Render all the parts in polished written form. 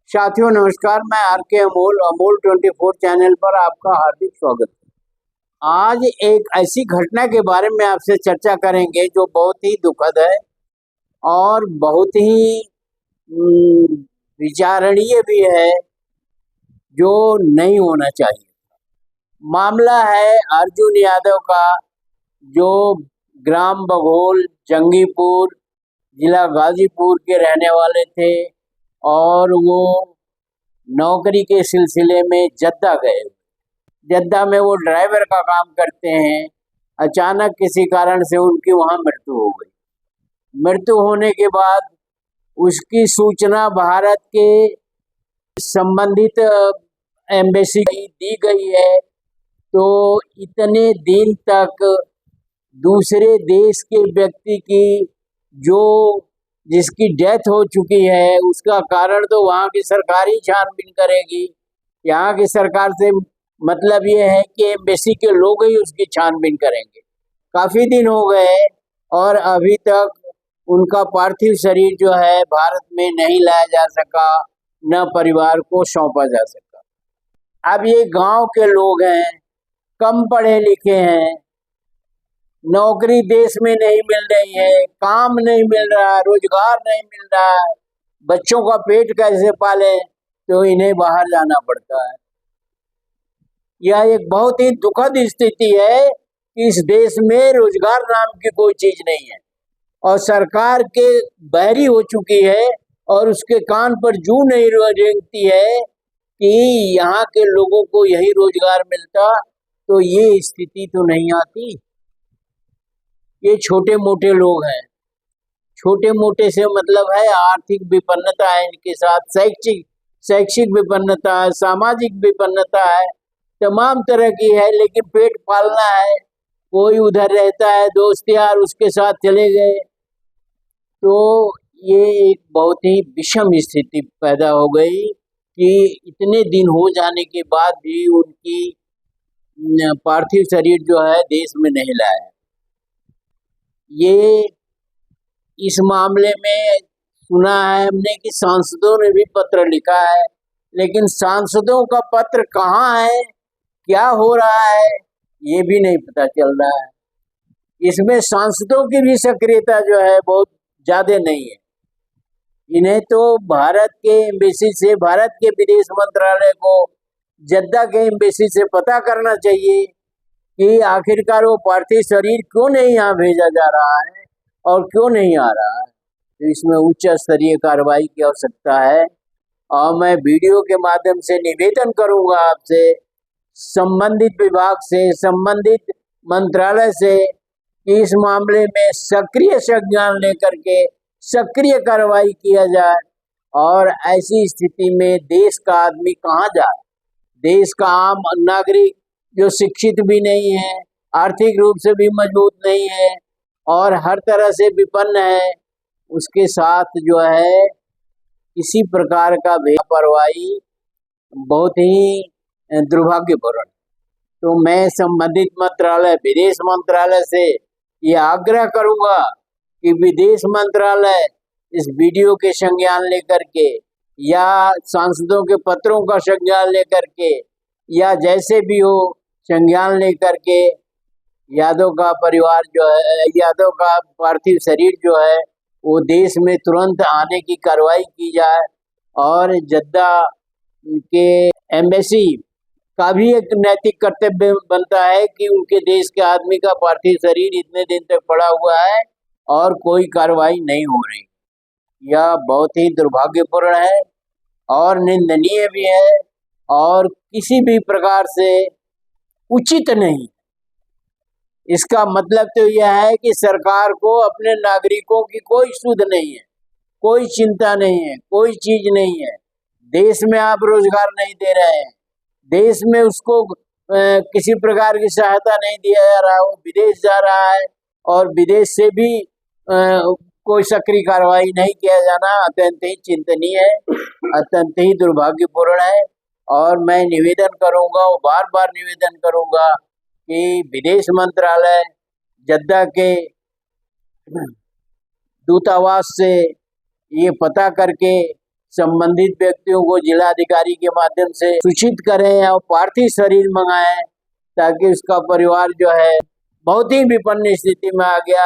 साथियों नमस्कार, मैं आर के अमोल अमोल 24 चैनल पर आपका हार्दिक स्वागत है। आज एक ऐसी घटना के बारे में आपसे चर्चा करेंगे जो बहुत ही दुखद है और बहुत ही विचारणीय भी है, जो नहीं होना चाहिए। मामला है अर्जुन यादव का, जो ग्राम बघोल जंगीपुर जिला गाजीपुर के रहने वाले थे और वो नौकरी के सिलसिले में जद्दा गए। जद्दा में वो ड्राइवर का काम करते हैं। अचानक किसी कारण से उनकी वहाँ मृत्यु हो गई। मृत्यु होने के बाद उसकी सूचना भारत के संबंधित एम्बेसी दी गई है। तो इतने दिन तक दूसरे देश के व्यक्ति की जिसकी डेथ हो चुकी है, उसका कारण तो वहाँ की सरकार ही छानबीन करेगी। यहाँ की सरकार से मतलब ये है कि एम्बेसी के लोग ही उसकी छानबीन करेंगे। काफी दिन हो गए और अभी तक उनका पार्थिव शरीर जो है भारत में नहीं लाया जा सका, न परिवार को सौंपा जा सका। अब ये गांव के लोग हैं, कम पढ़े लिखे हैं, नौकरी देश में नहीं मिल रही है, काम नहीं मिल रहा है, रोजगार नहीं मिल रहा है, बच्चों का पेट कैसे पाले, तो इन्हें बाहर जाना पड़ता है। यह एक बहुत ही दुखद स्थिति है कि इस देश में रोजगार नाम की कोई चीज नहीं है और सरकार के बहरी हो चुकी है और उसके कान पर जू नहीं रेंगती है कि यहाँ के लोगों को यही रोजगार मिलता तो ये स्थिति तो नहीं आती। ये छोटे मोटे लोग हैं। छोटे मोटे से मतलब है आर्थिक विपन्नता है, इनके साथ शैक्षिक विपन्नता है, सामाजिक विपन्नता है, तमाम तरह की है। लेकिन पेट पालना है, कोई उधर रहता है, दोस्त यार उसके साथ चले गए, तो ये एक बहुत ही विषम स्थिति पैदा हो गई कि इतने दिन हो जाने के बाद भी उनकी पार्थिव शरीर जो है देश में नहीं लाया। ये इस मामले में सुना है हमने कि सांसदों ने भी पत्र लिखा है, लेकिन सांसदों का पत्र कहाँ है, क्या हो रहा है, ये भी नहीं पता चल रहा है। इसमें सांसदों की भी सक्रियता जो है बहुत ज्यादा नहीं है। इन्हें तो भारत के एम्बेसी से, भारत के विदेश मंत्रालय को जद्दा के एम्बेसी से पता करना चाहिए कि आखिरकार वो पार्थिव शरीर क्यों नहीं यहाँ भेजा जा रहा है और क्यों नहीं आ रहा है। तो इसमें उच्च स्तरीय कार्रवाई की आवश्यकता है और मैं वीडियो के माध्यम से निवेदन करूंगा आपसे, संबंधित विभाग से, संबंधित मंत्रालय से, कि इस मामले में सक्रिय संज्ञान लेकर के सक्रिय कार्रवाई किया जाए। और ऐसी स्थिति में देश का आदमी कहाँ जाए? देश का आम नागरिक जो शिक्षित भी नहीं है, आर्थिक रूप से भी मजबूत नहीं है और हर तरह से विपन्न है, उसके साथ जो है किसी प्रकार का लापरवाही बहुत ही दुर्भाग्यपूर्ण। तो मैं संबंधित मंत्रालय, विदेश मंत्रालय से ये आग्रह करूंगा कि विदेश मंत्रालय इस वीडियो के संज्ञान लेकर के या सांसदों के पत्रों का संज्ञान लेकर के या जैसे भी हो संज्ञान लेकर के यादव का परिवार जो है, यादव का पार्थिव शरीर जो है वो देश में तुरंत आने की कार्रवाई की जाए। और जद्दा के एम्बेसी का भी एक नैतिक कर्तव्य बनता है कि उनके देश के आदमी का पार्थिव शरीर इतने दिन तक पड़ा हुआ है और कोई कार्रवाई नहीं हो रही। यह बहुत ही दुर्भाग्यपूर्ण है और निंदनीय भी है और किसी भी प्रकार से उचित नहीं। इसका मतलब तो यह है कि सरकार को अपने नागरिकों की कोई सुध नहीं है, कोई चिंता नहीं है, कोई चीज नहीं है। देश में आप रोजगार नहीं दे रहे हैं, देश में उसको किसी प्रकार की सहायता नहीं दिया जा रहा है, वो विदेश जा रहा है और विदेश से भी कोई सक्रिय कार्रवाई नहीं किया जाना अत्यंत ही चिंतनीय है, अत्यंत ही दुर्भाग्यपूर्ण है। और मैं निवेदन करूंगा, और बार बार निवेदन करूंगा कि विदेश मंत्रालय जद्दा के दूतावास से ये पता करके संबंधित व्यक्तियों को जिलाधिकारी के माध्यम से सूचित करें और पार्थिव शरीर मंगाएं, ताकि उसका परिवार जो है बहुत ही विपन्न स्थिति में आ गया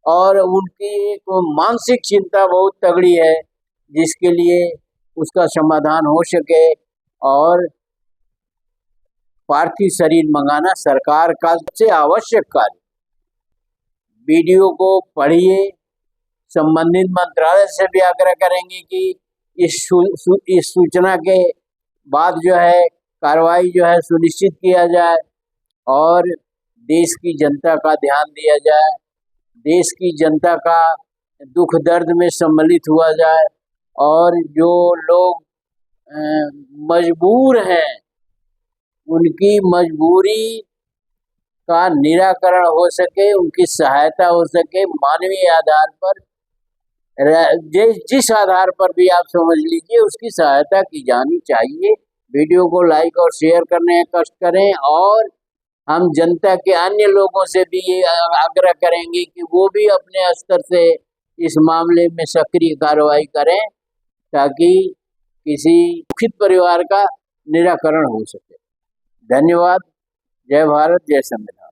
और उनकी एक मानसिक चिंता बहुत तगड़ी है, जिसके लिए उसका समाधान हो सके। और पार्थिव शरीर मंगाना सरकार का सबसे आवश्यक कार्य। वीडियो को पढ़िए, संबंधित मंत्रालय से भी आग्रह करेंगे कि इस सूचना के बाद जो है कार्रवाई जो है सुनिश्चित किया जाए और देश की जनता का ध्यान दिया जाए, देश की जनता का दुख दर्द में सम्मिलित हुआ जाए और जो लोग मजबूर हैं उनकी मजबूरी का निराकरण हो सके, उनकी सहायता हो सके। मानवीय आधार पर, जिस आधार पर भी आप समझ लीजिए, उसकी सहायता की जानी चाहिए। वीडियो को लाइक और शेयर करने का कष्ट करें और हम जनता के अन्य लोगों से भी ये आग्रह करेंगे कि वो भी अपने स्तर से इस मामले में सक्रिय कार्रवाई करें, ताकि किसी दुखित परिवार का निराकरण हो सके। धन्यवाद। जय भारत, जय संविधान।